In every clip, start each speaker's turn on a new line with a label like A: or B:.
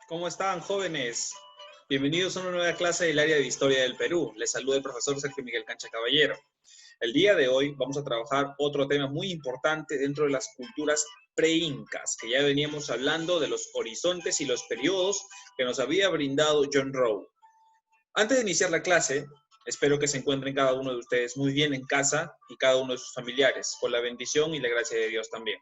A: ¿Cómo están, jóvenes? Bienvenidos a una nueva clase del área de Historia del Perú. Les saluda el profesor Sergio Miguel Cancha Caballero. El día de hoy vamos a trabajar otro tema muy importante dentro de las culturas pre-incas, que ya veníamos hablando de los horizontes y los periodos que nos había brindado John Rowe. Antes de iniciar la clase, espero que se encuentren cada uno de ustedes muy bien en casa y cada uno de sus familiares, con la bendición y la gracia de Dios también.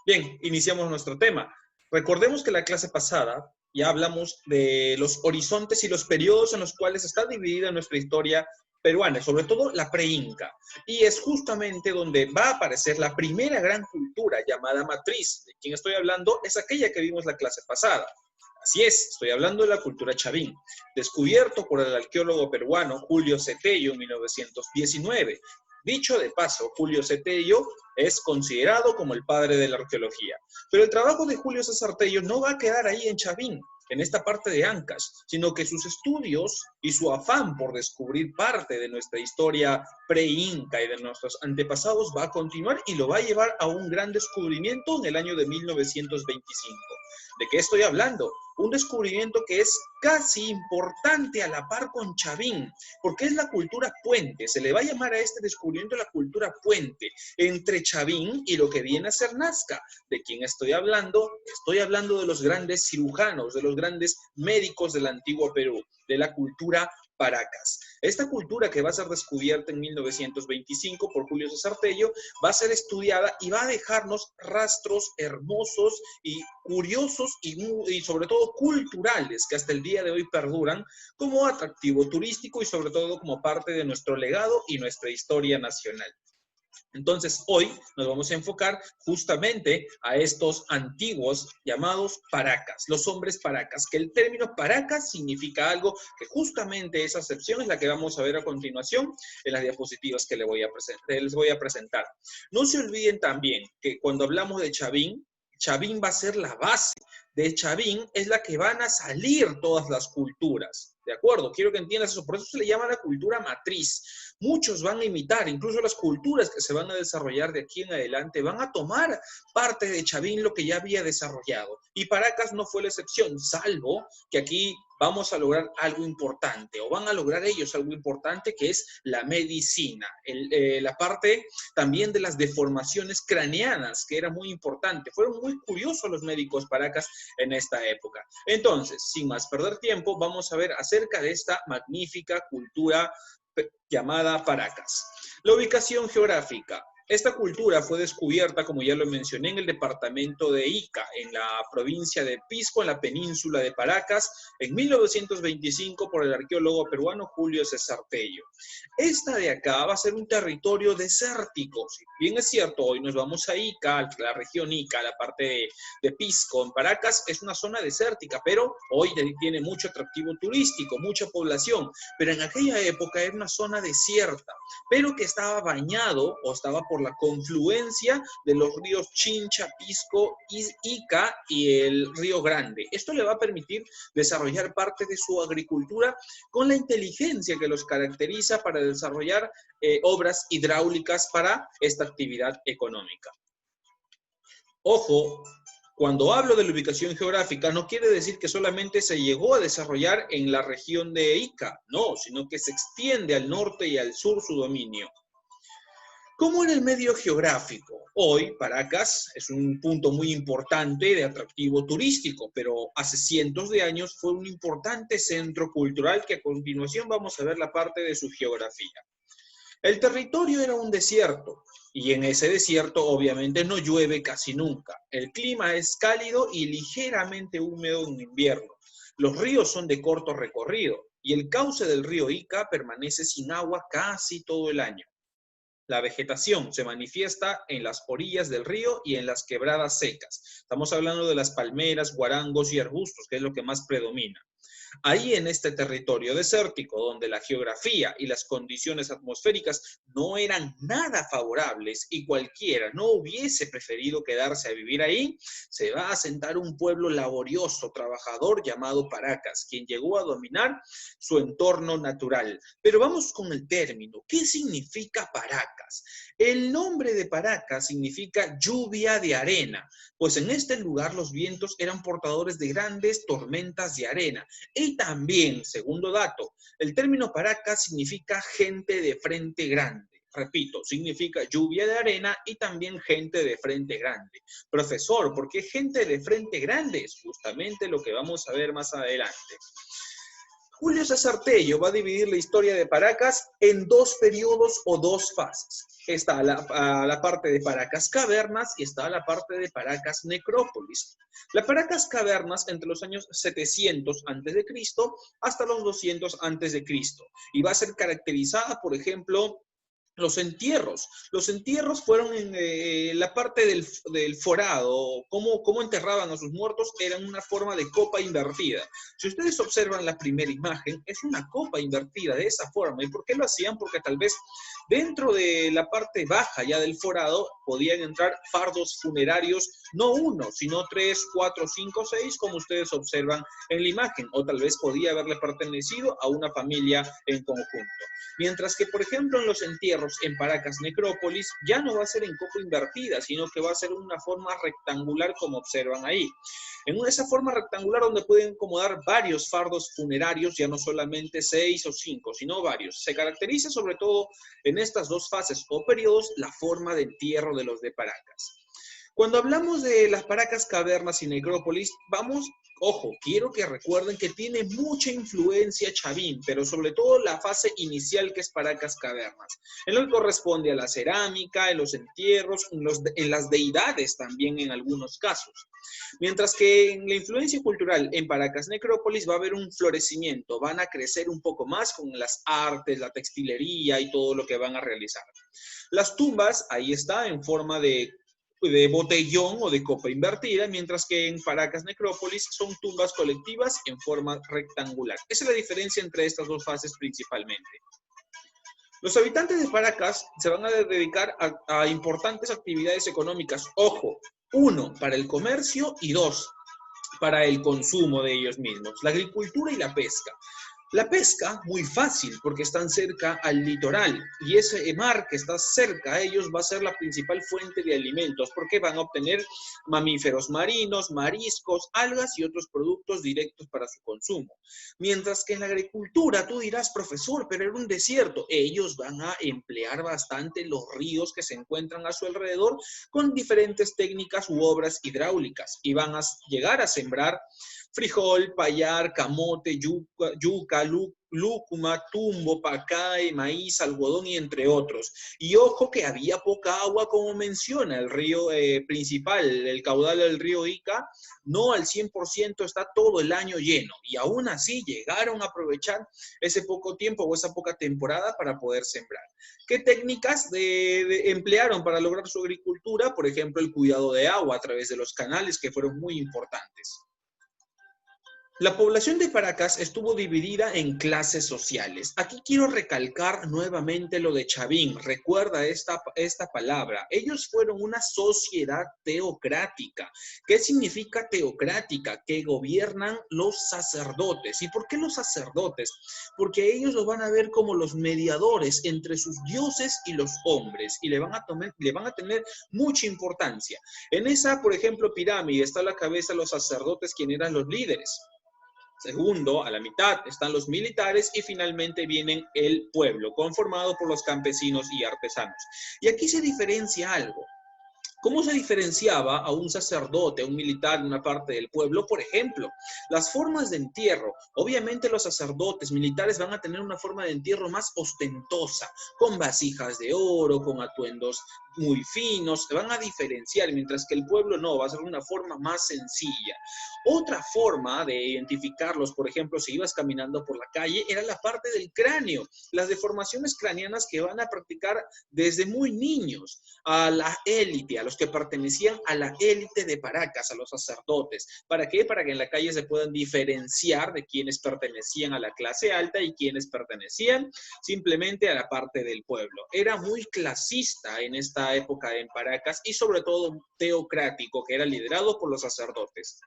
A: Bien, iniciamos nuestro tema. Recordemos que la clase pasada ya hablamos de los horizontes y los periodos en los cuales está dividida nuestra historia peruana, sobre todo la pre-inca. Y es justamente donde va a aparecer la primera gran cultura llamada matriz. ¿De quién estoy hablando? Es aquella que vimos la clase pasada. Así es, estoy hablando de la cultura chavín, descubierto por el arqueólogo peruano Julio Cetello en 1919. Dicho de paso, Julio Cetello es considerado como el padre de la arqueología. Pero el trabajo de Julio César Tello no va a quedar ahí en Chavín, en esta parte de Ancash, sino que sus estudios y su afán por descubrir parte de nuestra historia pre-inca y de nuestros antepasados va a continuar y lo va a llevar a un gran descubrimiento en el año de 1925. ¿De qué estoy hablando? Un descubrimiento que es casi importante a la par con Chavín, porque es la cultura puente. Se le va a llamar a este descubrimiento la cultura puente entre Chavín y lo que viene a ser Nazca. ¿De quién estoy hablando? Estoy hablando de los grandes cirujanos, de los grandes médicos del antiguo Perú, de la cultura Paracas. Esta cultura que va a ser descubierta en 1925 por Julio César Tello va a ser estudiada y va a dejarnos rastros hermosos y curiosos y sobre todo culturales que hasta el día de hoy perduran como atractivo turístico y sobre todo como parte de nuestro legado y nuestra historia nacional. Entonces, hoy nos vamos a enfocar justamente a estos antiguos llamados paracas, los hombres paracas, que el término paracas significa algo que justamente esa acepción es la que vamos a ver a continuación en las diapositivas que les voy a presentar. No se olviden también que cuando hablamos de Chavín, Chavín va a ser la base. De Chavín es la que van a salir todas las culturas. ¿De acuerdo? Quiero que entiendas eso. Por eso se le llama la cultura matriz. Muchos van a imitar, incluso las culturas que se van a desarrollar de aquí en adelante, van a tomar parte de Chavín lo que ya había desarrollado. Y Paracas no fue la excepción, salvo que aquí vamos a lograr algo importante, o van a lograr ellos algo importante, que es la medicina, la parte también de las deformaciones craneanas, que era muy importante. Fueron muy curiosos los médicos Paracas en esta época. Entonces, sin más perder tiempo, vamos a ver acerca de esta magnífica cultura llamada Paracas. La ubicación geográfica. Esta cultura fue descubierta, como ya lo mencioné, en el departamento de Ica, en la provincia de Pisco, en la península de Paracas, en 1925 por el arqueólogo peruano Julio César Tello. Esta de acá va a ser un territorio desértico. Si bien es cierto, hoy nos vamos a Ica, a la región Ica, la parte de Pisco, en Paracas, es una zona desértica, pero hoy tiene mucho atractivo turístico, mucha población, pero en aquella época era una zona desierta, pero que estaba bañado o estaba por la confluencia de los ríos Chincha, Pisco, Ica y el Río Grande. Esto le va a permitir desarrollar parte de su agricultura con la inteligencia que los caracteriza para desarrollar obras hidráulicas para esta actividad económica. Ojo, cuando hablo de la ubicación geográfica, no quiere decir que solamente se llegó a desarrollar en la región de Ica, no, sino que se extiende al norte y al sur su dominio. ¿Cómo era el medio geográfico? Hoy, Paracas es un punto muy importante de atractivo turístico, pero hace cientos de años fue un importante centro cultural que a continuación vamos a ver la parte de su geografía. El territorio era un desierto y en ese desierto obviamente no llueve casi nunca. El clima es cálido y ligeramente húmedo en invierno. Los ríos son de corto recorrido y el cauce del río Ica permanece sin agua casi todo el año. La vegetación se manifiesta en las orillas del río y en las quebradas secas. Estamos hablando de las palmeras, guarangos y arbustos, que es lo que más predomina. Ahí en este territorio desértico, donde la geografía y las condiciones atmosféricas no eran nada favorables y cualquiera no hubiese preferido quedarse a vivir ahí, se va a asentar un pueblo laborioso, trabajador llamado Paracas, quien llegó a dominar su entorno natural. Pero vamos con el término. ¿Qué significa Paracas? El nombre de Paracas significa lluvia de arena, pues en este lugar los vientos eran portadores de grandes tormentas de arena. Y también, segundo dato, el término Paracas significa gente de frente grande. Repito, significa lluvia de arena y también gente de frente grande. Profesor, ¿por qué gente de frente grande? Es justamente lo que vamos a ver más adelante. Julio César Tello va a dividir la historia de Paracas en dos periodos o dos fases. Está la parte de Paracas Cavernas y está la parte de Paracas Necrópolis. La Paracas Cavernas entre los años 700 a.C. hasta los 200 a.C. y va a ser caracterizada, por ejemplo, los entierros. Los entierros fueron en la parte del forado, cómo enterraban a sus muertos, eran una forma de copa invertida. Si ustedes observan la primera imagen, es una copa invertida de esa forma. ¿Y por qué lo hacían? Porque tal vez dentro de la parte baja ya del forado podían entrar fardos funerarios, no uno, sino 3, 4, 5, 6, como ustedes observan en la imagen. O tal vez podía haberle pertenecido a una familia en conjunto. Mientras que, por ejemplo, en los entierros en Paracas Necrópolis ya no va a ser en copa invertida, sino que va a ser una forma rectangular como observan ahí. En esa forma rectangular donde pueden acomodar varios fardos funerarios, ya no solamente 6 o 5, sino varios. Se caracteriza sobre todo en estas dos fases o periodos la forma de entierro de los de Paracas. Cuando hablamos de las Paracas Cavernas y Necrópolis, ojo, quiero que recuerden que tiene mucha influencia Chavín, pero sobre todo la fase inicial que es Paracas Cavernas, en lo que corresponde a la cerámica, en los entierros, en las deidades también en algunos casos. Mientras que en la influencia cultural en Paracas Necrópolis va a haber un florecimiento, van a crecer un poco más con las artes, la textilería y todo lo que van a realizar. Las tumbas, ahí está, en forma de botellón o de copa invertida, mientras que en Paracas Necrópolis son tumbas colectivas en forma rectangular. Esa es la diferencia entre estas dos fases principalmente. Los habitantes de Paracas se van a dedicar a importantes actividades económicas. Ojo, 1, para el comercio y 2, para el consumo de ellos mismos, la agricultura y la pesca. La pesca, muy fácil, porque están cerca al litoral y ese mar que está cerca a ellos va a ser la principal fuente de alimentos porque van a obtener mamíferos marinos, mariscos, algas y otros productos directos para su consumo. Mientras que en la agricultura tú dirás, profesor, pero era un desierto. Ellos van a emplear bastante los ríos que se encuentran a su alrededor con diferentes técnicas u obras hidráulicas y van a llegar a sembrar frijol, payar, camote, yuca, lúcuma, tumbo, pacay, maíz, algodón y entre otros. Y ojo que había poca agua, como menciona el río principal, el caudal del río Ica, no al 100% está todo el año lleno. Y aún así llegaron a aprovechar ese poco tiempo o esa poca temporada para poder sembrar. ¿Qué técnicas emplearon para lograr su agricultura? Por ejemplo, el cuidado de agua a través de los canales, que fueron muy importantes. La población de Paracas estuvo dividida en clases sociales. Aquí quiero recalcar nuevamente lo de Chavín. Recuerda esta palabra. Ellos fueron una sociedad teocrática. ¿Qué significa teocrática? Que gobiernan los sacerdotes. ¿Y por qué los sacerdotes? Porque ellos los van a ver como los mediadores entre sus dioses y los hombres y le van a tener mucha importancia. En esa, por ejemplo, pirámide está a la cabeza los sacerdotes, quienes eran los líderes. Segundo, a la mitad están los militares y finalmente viene el pueblo, conformado por los campesinos y artesanos. Y aquí se diferencia algo. ¿Cómo se diferenciaba a un sacerdote, a un militar en una parte del pueblo? Por ejemplo, las formas de entierro. Obviamente los sacerdotes militares van a tener una forma de entierro más ostentosa, con vasijas de oro, con atuendos muy finos, se van a diferenciar, mientras que el pueblo no, va a ser una forma más sencilla. Otra forma de identificarlos, por ejemplo, si ibas caminando por la calle, era la parte del cráneo, las deformaciones craneanas que van a practicar desde muy niños a la élite, a los ciudadanos que pertenecían a la élite de Paracas, a los sacerdotes. ¿Para qué? Para que en la calle se puedan diferenciar de quienes pertenecían a la clase alta y quienes pertenecían simplemente a la parte del pueblo. Era muy clasista en esta época en Paracas y sobre todo teocrático, que era liderado por los sacerdotes.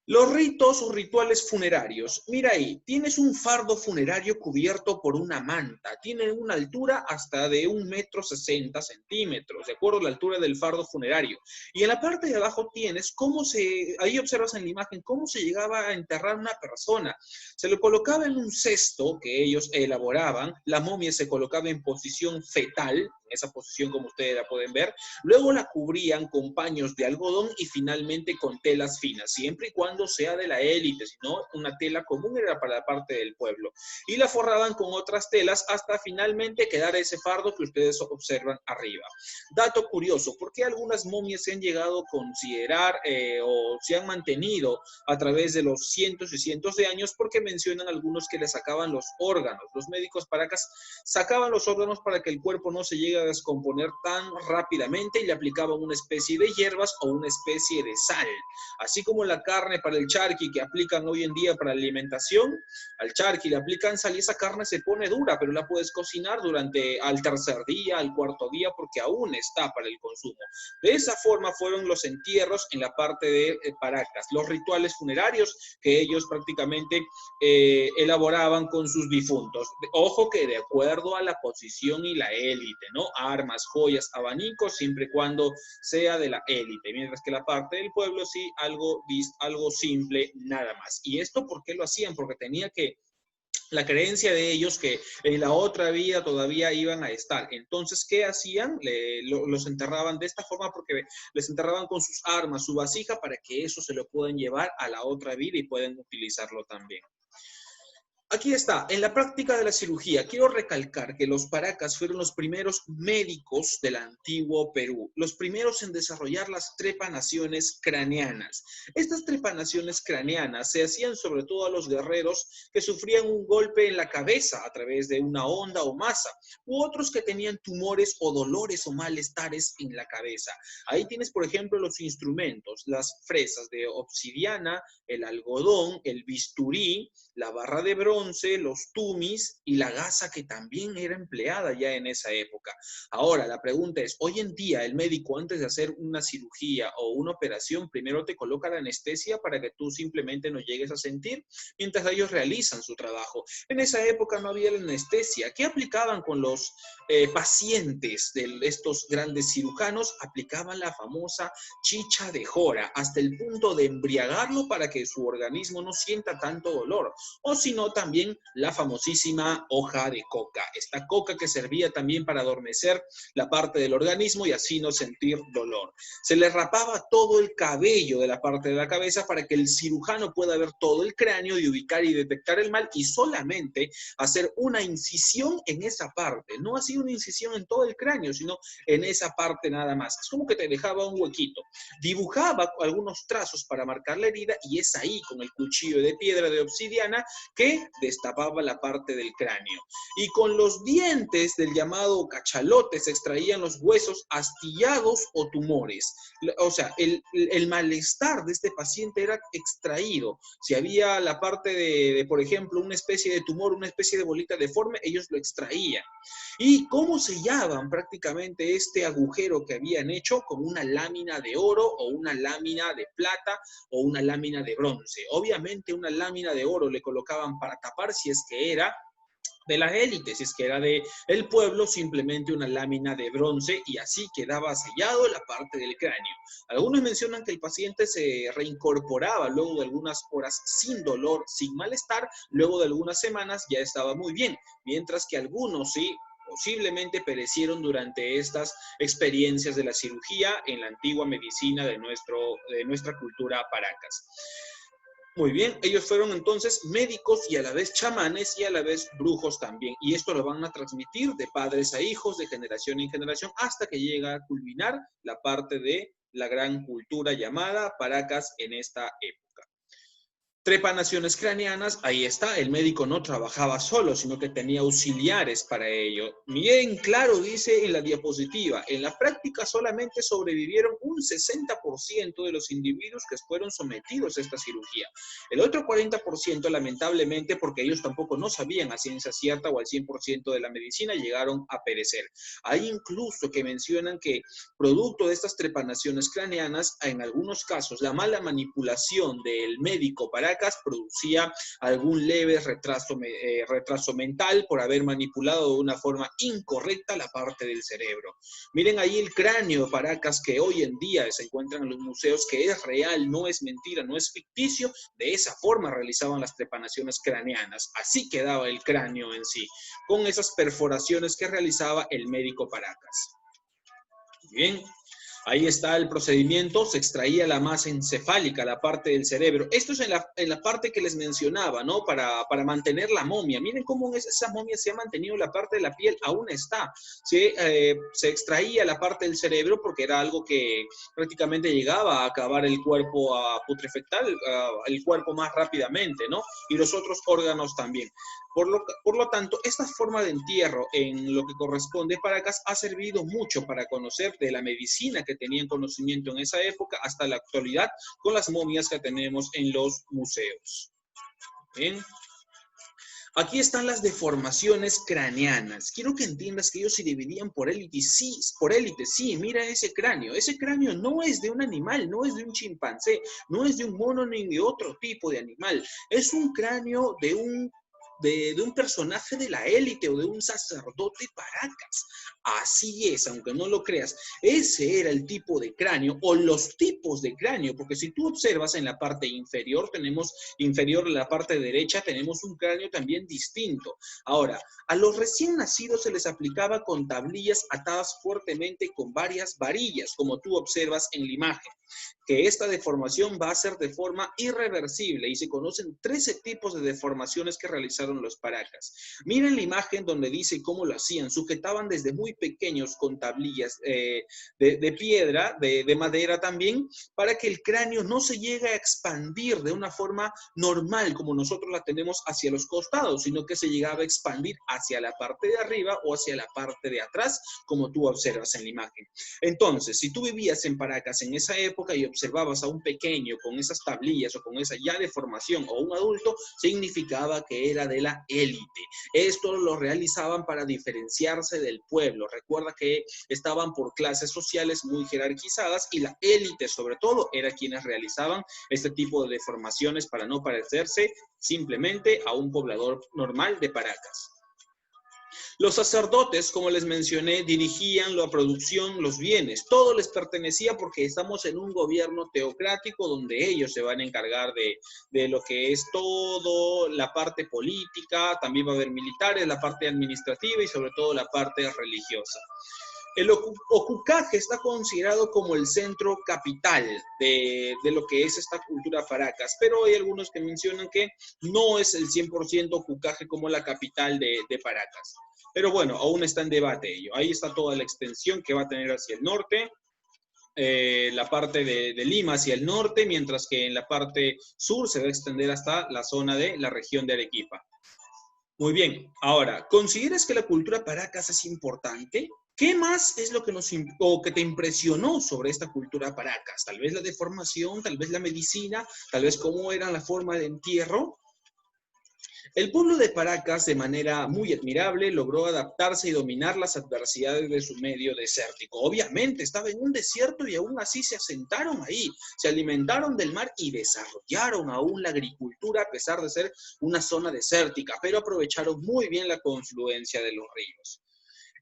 A: Los ritos o rituales funerarios. Mira ahí, tienes un fardo funerario cubierto por una manta. Tiene una altura hasta de 1,60 m, de acuerdo a la altura del fardo funerario. Y en la parte de abajo tienes ahí observas en la imagen cómo se llegaba a enterrar una persona. Se lo colocaba en un cesto que ellos elaboraban. La momia se colocaba en posición fetal, en esa posición como ustedes la pueden ver. Luego la cubrían con paños de algodón y finalmente con telas finas, siempre y cuando sea de la élite, si no, una tela común era para la parte del pueblo. Y la forraban con otras telas hasta finalmente quedar ese fardo que ustedes observan arriba. Dato curioso, ¿por qué algunas momias se han llegado a considerar o se han mantenido a través de los cientos y cientos de años? Porque mencionan algunos que le sacaban los órganos. Los médicos Paracas sacaban los órganos para que el cuerpo no se llegue a descomponer tan rápidamente y le aplicaban una especie de hierbas o una especie de sal. Así como la carne para el charqui que aplican hoy en día para la alimentación, al charqui le aplican sal y esa carne se pone dura, pero la puedes cocinar al tercer día, al cuarto día, porque aún está para el consumo. De esa forma fueron los entierros en la parte de Paracas, los rituales funerarios que ellos prácticamente elaboraban con sus difuntos. Ojo que de acuerdo a la posición y la élite, ¿no? Armas, joyas, abanicos, siempre y cuando sea de la élite, mientras que la parte del pueblo sí, algo simple, nada más. ¿Y esto por qué lo hacían? Porque tenía que la creencia de ellos que en la otra vida todavía iban a estar. Entonces, ¿qué hacían? Los enterraban de esta forma porque les enterraban con sus armas, su vasija, para que eso se lo puedan llevar a la otra vida y puedan utilizarlo también. Aquí está, en la práctica de la cirugía, quiero recalcar que los Paracas fueron los primeros médicos del antiguo Perú, los primeros en desarrollar las trepanaciones craneanas. Estas trepanaciones craneanas se hacían sobre todo a los guerreros que sufrían un golpe en la cabeza a través de una onda o masa, u otros que tenían tumores o dolores o malestares en la cabeza. Ahí tienes, por ejemplo, los instrumentos, las fresas de obsidiana, el algodón, el bisturí, la barra de bronce, los tumis y la gasa que también era empleada ya en esa época. Ahora, la pregunta es, hoy en día el médico antes de hacer una cirugía o una operación, primero te coloca la anestesia para que tú simplemente no llegues a sentir mientras ellos realizan su trabajo. En esa época no había la anestesia. ¿Qué aplicaban con los pacientes de estos grandes cirujanos? Aplicaban la famosa chicha de jora hasta el punto de embriagarlo para que su organismo no sienta tanto dolor. O si no, también la famosísima hoja de coca. Esta coca que servía también para adormecer la parte del organismo y así no sentir dolor. Se le rapaba todo el cabello de la parte de la cabeza para que el cirujano pueda ver todo el cráneo y ubicar y detectar el mal y solamente hacer una incisión en esa parte. No hacía una incisión en todo el cráneo, sino en esa parte nada más. Es como que te dejaba un huequito. Dibujaba algunos trazos para marcar la herida y es ahí con el cuchillo de piedra de obsidiana que destapaba la parte del cráneo. Y con los dientes del llamado cachalote se extraían los huesos astillados o tumores. O sea, el malestar de este paciente era extraído. Si había la parte por ejemplo, una especie de tumor, una especie de bolita deforme, ellos lo extraían. ¿Y cómo sellaban prácticamente este agujero que habían hecho? Con una lámina de oro o una lámina de plata o una lámina de bronce. Obviamente una lámina de oro le colocaban para tapar si es que era de la élite, si es que era de el pueblo, simplemente una lámina de bronce y así quedaba sellado la parte del cráneo. Algunos mencionan que el paciente se reincorporaba luego de algunas horas sin dolor, sin malestar, luego de algunas semanas ya estaba muy bien, mientras que algunos sí posiblemente perecieron durante estas experiencias de la cirugía en la antigua medicina de nuestra cultura Paracas. Muy bien, ellos fueron entonces médicos y a la vez chamanes y a la vez brujos también. Y esto lo van a transmitir de padres a hijos, de generación en generación, hasta que llega a culminar la parte de la gran cultura llamada Paracas en esta época. Trepanaciones craneanas, ahí está, el médico no trabajaba solo, sino que tenía auxiliares para ello. Bien claro dice en la diapositiva, en la práctica solamente sobrevivieron un 60% de los individuos que fueron sometidos a esta cirugía. El otro 40%, lamentablemente, porque ellos tampoco no sabían a ciencia cierta o al 100% de la medicina, llegaron a perecer. Hay incluso que mencionan que producto de estas trepanaciones craneanas, en algunos casos, la mala manipulación del médico para producía algún leve retraso mental por haber manipulado de una forma incorrecta la parte del cerebro. Miren ahí el cráneo de Paracas que hoy en día se encuentra en los museos, que es real, no es mentira, no es ficticio. De esa forma realizaban las trepanaciones craneanas. Así quedaba el cráneo en sí, con esas perforaciones que realizaba el médico Paracas. Bien. Ahí está el procedimiento, se extraía la masa encefálica, la parte del cerebro. Esto es en la parte que les mencionaba, ¿no? Para mantener la momia. Miren cómo esa momia se ha mantenido, la parte de la piel aún está. Se extraía la parte del cerebro porque era algo que prácticamente llegaba a acabar el cuerpo, a putrefactar el cuerpo más rápidamente, ¿no? Y los otros órganos también. Por lo tanto, esta forma de entierro en lo que corresponde a Paracas ha servido mucho para conocer de la medicina que tenían conocimiento en esa época hasta la actualidad con las momias que tenemos en los museos. Bien. Aquí están las deformaciones craneanas. Quiero que entiendas que ellos se dividían por élites. Sí, mira ese cráneo. Ese cráneo no es de un animal, no es de un chimpancé, no es de un mono ni de otro tipo de animal. Es un cráneo de un personaje de la élite o de un sacerdote Paracas. Así es, aunque no lo creas. Ese era el tipo de cráneo o los tipos de cráneo, porque si tú observas en la parte inferior, en la parte derecha, tenemos un cráneo también distinto. Ahora, a los recién nacidos se les aplicaba con tablillas atadas fuertemente con varias varillas, como tú observas en la imagen, que esta deformación va a ser de forma irreversible y se conocen 13 tipos de deformaciones que realizaron los Paracas. Miren la imagen donde dice cómo lo hacían. Sujetaban desde muy pequeños con tablillas de piedra, de madera también, para que el cráneo no se llegue a expandir de una forma normal como nosotros la tenemos hacia los costados, sino que se llegaba a expandir hacia la parte de arriba o hacia la parte de atrás, como tú observas en la imagen. Entonces, si tú vivías en Paracas en esa época y observabas a un pequeño con esas tablillas o con esa ya deformación o un adulto, significaba que era de la élite. Esto lo realizaban para diferenciarse del pueblo. Recuerda que estaban por clases sociales muy jerarquizadas y la élite, sobre todo, era quienes realizaban este tipo de deformaciones para no parecerse simplemente a un poblador normal de Paracas. Los sacerdotes, como les mencioné, dirigían la producción, los bienes. Todo les pertenecía porque estamos en un gobierno teocrático donde ellos se van a encargar de lo que es todo, la parte política, también va a haber militares, la parte administrativa y sobre todo la parte religiosa. El Ocucaje está considerado como el centro capital de lo que es esta cultura Paracas, pero hay algunos que mencionan que no es el 100% Ocucaje como la capital de Paracas. Pero bueno, aún está en debate ello. Ahí está toda la extensión que va a tener hacia el norte, la parte de Lima hacia el norte, mientras que en la parte sur se va a extender hasta la zona de la región de Arequipa. Muy bien, ahora, ¿consideras que la cultura Paracas es importante? ¿Qué más es lo que que te impresionó sobre esta cultura Paracas? Tal vez la deformación, tal vez la medicina, tal vez cómo era la forma de entierro. El pueblo de Paracas, de manera muy admirable, logró adaptarse y dominar las adversidades de su medio desértico. Obviamente, estaba en un desierto y aún así se asentaron ahí, se alimentaron del mar y desarrollaron aún la agricultura a pesar de ser una zona desértica, pero aprovecharon muy bien la confluencia de los ríos.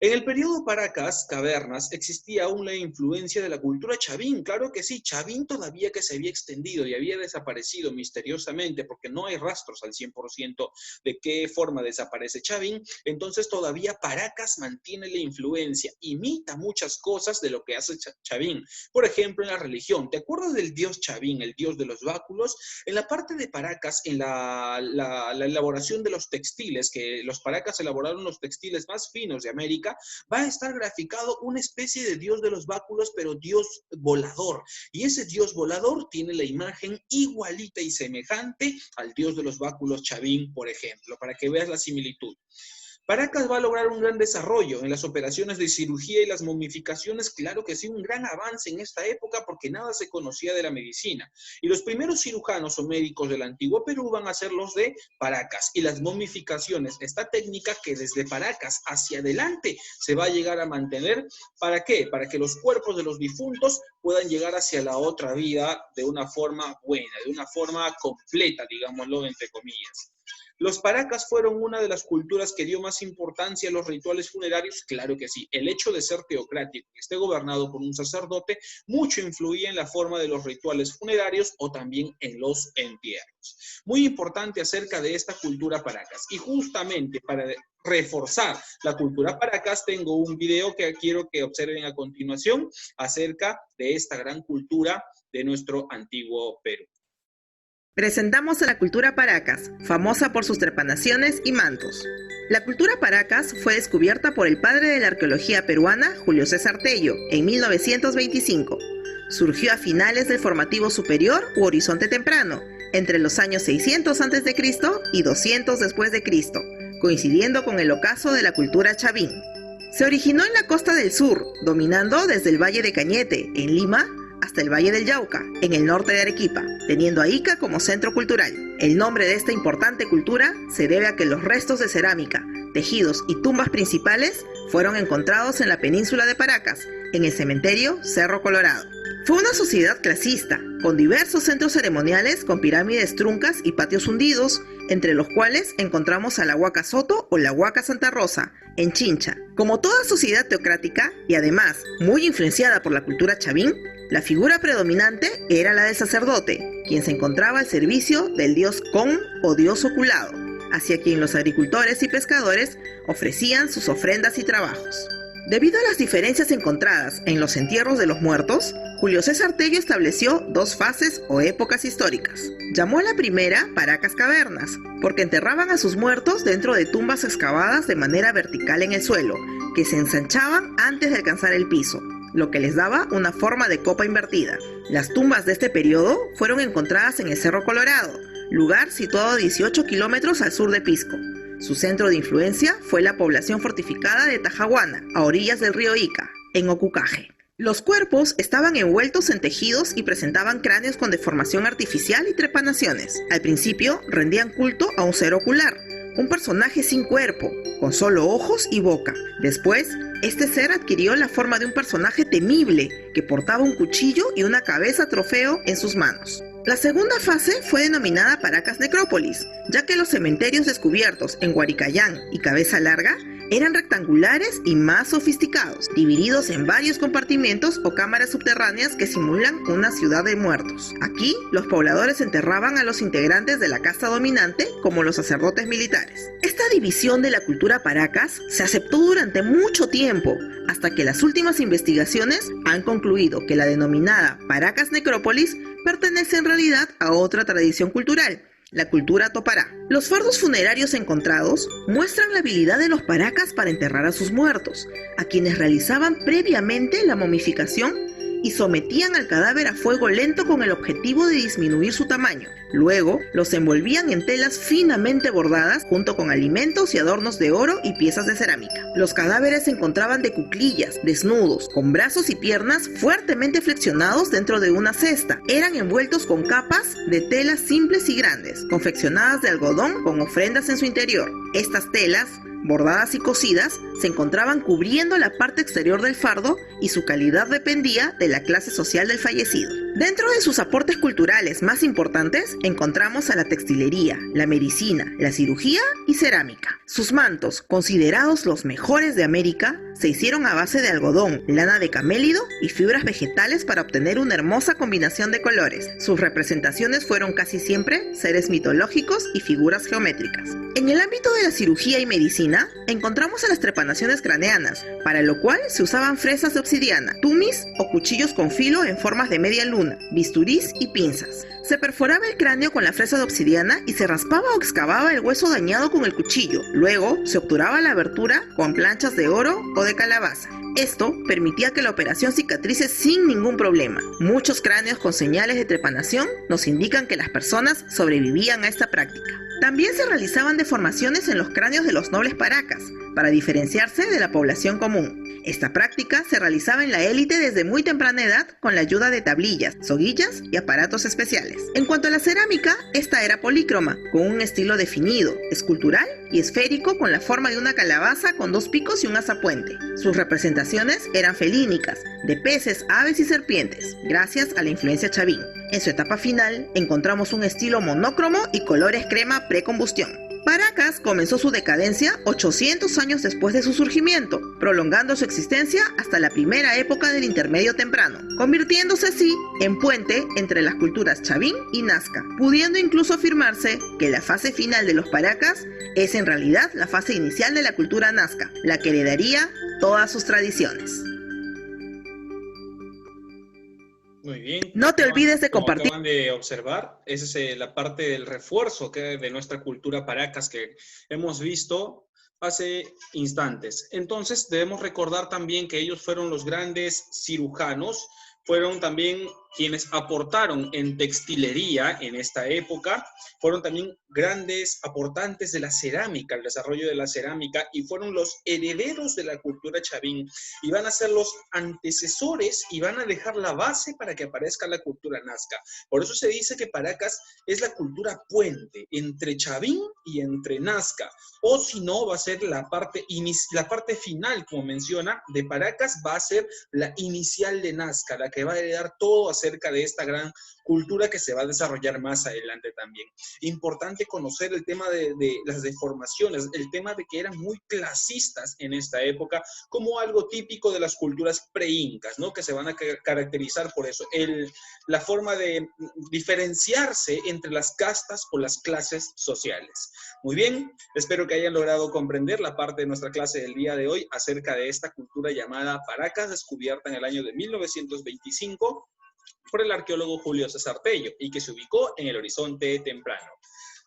A: En el periodo Paracas, Cavernas, existía aún la influencia de la cultura chavín. Claro que sí, chavín todavía que se había extendido y había desaparecido misteriosamente porque no hay rastros al 100% de qué forma desaparece chavín. Entonces todavía Paracas mantiene la influencia, imita muchas cosas de lo que hace chavín. Por ejemplo, en la religión, ¿te acuerdas del dios chavín, el dios de los báculos? En la parte de Paracas, en la elaboración de los textiles, que los Paracas elaboraron los textiles más finos de América, simbólica, va a estar graficado una especie de dios de los báculos, pero dios volador. Y ese dios volador tiene la imagen igualita y semejante al dios de los báculos Chavín, por ejemplo, para que veas la similitud. Paracas va a lograr un gran desarrollo en las operaciones de cirugía y las momificaciones, claro que sí, un gran avance en esta época porque nada se conocía de la medicina. Y los primeros cirujanos o médicos del antiguo Perú van a ser los de Paracas. Y las momificaciones, esta técnica que desde Paracas hacia adelante se va a llegar a mantener, ¿para qué? Para que los cuerpos de los difuntos puedan llegar hacia la otra vida de una forma buena, de una forma completa, digámoslo entre comillas. ¿Los Paracas fueron una de las culturas que dio más importancia a los rituales funerarios? Claro que sí. El hecho de ser teocrático, que esté gobernado por un sacerdote, mucho influía en la forma de los rituales funerarios o también en los entierros. Muy importante acerca de esta cultura Paracas. Y justamente para reforzar la cultura Paracas, tengo un video que quiero que observen a continuación acerca de esta gran cultura de nuestro antiguo Perú.
B: Presentamos a la cultura Paracas, famosa por sus trepanaciones y mantos. La cultura Paracas fue descubierta por el padre de la arqueología peruana, Julio César Tello, en 1925. Surgió a finales del formativo superior u horizonte temprano, entre los años 600 a.C. y 200 después de Cristo, coincidiendo con el ocaso de la cultura Chavín. Se originó en la costa del sur, dominando desde el Valle de Cañete, en Lima, hasta el Valle del Yauca, en el norte de Arequipa, teniendo a Ica como centro cultural. El nombre de esta importante cultura se debe a que los restos de cerámica, tejidos y tumbas principales fueron encontrados en la península de Paracas, en el cementerio Cerro Colorado. Fue una sociedad clasista, con diversos centros ceremoniales con pirámides truncas y patios hundidos, entre los cuales encontramos a la Huaca Soto o la Huaca Santa Rosa, en Chincha. Como toda sociedad teocrática, y además muy influenciada por la cultura Chavín, la figura predominante era la del sacerdote, quien se encontraba al servicio del dios Con o dios oculado, hacia quien los agricultores y pescadores ofrecían sus ofrendas y trabajos. Debido a las diferencias encontradas en los entierros de los muertos, Julio César Tello estableció dos fases o épocas históricas. Llamó a la primera Paracas Cavernas, porque enterraban a sus muertos dentro de tumbas excavadas de manera vertical en el suelo, que se ensanchaban antes de alcanzar el piso, lo que les daba una forma de copa invertida. Las tumbas de este periodo fueron encontradas en el Cerro Colorado, lugar situado a 18 kilómetros al sur de Pisco. Su centro de influencia fue la población fortificada de Tajahuana, a orillas del río Ica, en Ocucaje. Los cuerpos estaban envueltos en tejidos y presentaban cráneos con deformación artificial y trepanaciones. Al principio rendían culto a un ser ocular, un personaje sin cuerpo, con solo ojos y boca. Después, este ser adquirió la forma de un personaje temible que portaba un cuchillo y una cabeza trofeo en sus manos. La segunda fase fue denominada Paracas Necrópolis, ya que los cementerios descubiertos en Huaricayán y Cabeza Larga eran rectangulares y más sofisticados, divididos en varios compartimentos o cámaras subterráneas que simulan una ciudad de muertos. Aquí, los pobladores enterraban a los integrantes de la casta dominante, como los sacerdotes militares. Esta división de la cultura Paracas se aceptó durante mucho tiempo, hasta que las últimas investigaciones han concluido que la denominada Paracas Necrópolis pertenece en realidad a otra tradición cultural, la cultura topará. Los fardos funerarios encontrados muestran la habilidad de los paracas para enterrar a sus muertos, a quienes realizaban previamente la momificación y sometían al cadáver a fuego lento con el objetivo de disminuir su tamaño. Luego, los envolvían en telas finamente bordadas junto con alimentos y adornos de oro y piezas de cerámica. Los cadáveres se encontraban de cuclillas, desnudos, con brazos y piernas fuertemente flexionados dentro de una cesta. Eran envueltos con capas de telas simples y grandes, confeccionadas de algodón con ofrendas en su interior. Estas telas, bordadas y cosidas, se encontraban cubriendo la parte exterior del fardo y su calidad dependía de la clase social del fallecido. Dentro de sus aportes culturales más importantes encontramos a la textilería, la medicina, la cirugía y cerámica. Sus mantos, considerados los mejores de América, se hicieron a base de algodón, lana de camélido y fibras vegetales para obtener una hermosa combinación de colores. Sus representaciones fueron casi siempre seres mitológicos y figuras geométricas. En el ámbito de la cirugía y medicina, encontramos a las trepanaciones craneanas, para lo cual se usaban fresas de obsidiana, tumis o cuchillos con filo en formas de media luna, bisturís y pinzas. Se perforaba el cráneo con la fresa de obsidiana y se raspaba o excavaba el hueso dañado con el cuchillo. Luego se obturaba la abertura con planchas de oro o de calabaza. Esto permitía que la operación cicatrice sin ningún problema. Muchos cráneos con señales de trepanación nos indican que las personas sobrevivían a esta práctica. También se realizaban deformaciones en los cráneos de los nobles paracas para diferenciarse de la población común. Esta práctica se realizaba en la élite desde muy temprana edad con la ayuda de tablillas, soguillas y aparatos especiales. En cuanto a la cerámica, esta era polícroma, con un estilo definido, escultural y esférico con la forma de una calabaza con dos picos y un azapuente. Sus representaciones eran felínicas, de peces, aves y serpientes, gracias a la influencia chavín. En su etapa final, encontramos un estilo monócromo y colores crema precombustión. Paracas comenzó su decadencia 800 años después de su surgimiento, prolongando su existencia hasta la primera época del Intermedio Temprano, convirtiéndose así en puente entre las culturas chavín y nazca, pudiendo incluso afirmarse que la fase final de los Paracas es en realidad la fase inicial de la cultura nazca, la que heredaría todas sus tradiciones.
A: Muy bien.
B: No te olvides de
A: Como
B: compartir.
A: acaban de observar, esa es la parte del refuerzo de nuestra cultura Paracas que hemos visto hace instantes. Entonces, debemos recordar también que ellos fueron los grandes cirujanos, fueron también quienes aportaron en textilería en esta época, fueron también grandes aportantes de la cerámica, el desarrollo de la cerámica, y fueron los herederos de la cultura chavín, y van a ser los antecesores y van a dejar la base para que aparezca la cultura nazca. Por eso se dice que Paracas es la cultura puente entre chavín y entre nazca, o si no, va a ser la parte final, como menciona, de Paracas va a ser la inicial de nazca, la que va a heredar todo acerca de esta gran cultura que se va a desarrollar más adelante también. Importante conocer el tema de las deformaciones, el tema de que eran muy clasistas en esta época, como algo típico de las culturas pre-incas, ¿no? Que se van a caracterizar por eso, la forma de diferenciarse entre las castas o las clases sociales. Muy bien, espero que hayan logrado comprender la parte de nuestra clase del día de hoy acerca de esta cultura llamada Paracas, descubierta en el año de 1925 por el arqueólogo Julio César Tello y que se ubicó en el Horizonte Temprano.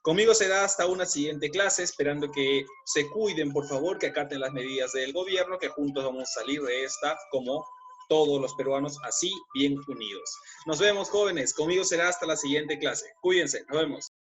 A: Conmigo será hasta una siguiente clase, esperando que se cuiden, por favor, que acaten las medidas del gobierno, que juntos vamos a salir de esta como todos los peruanos, así bien unidos. Nos vemos, jóvenes. Conmigo será hasta la siguiente clase. Cuídense. Nos vemos.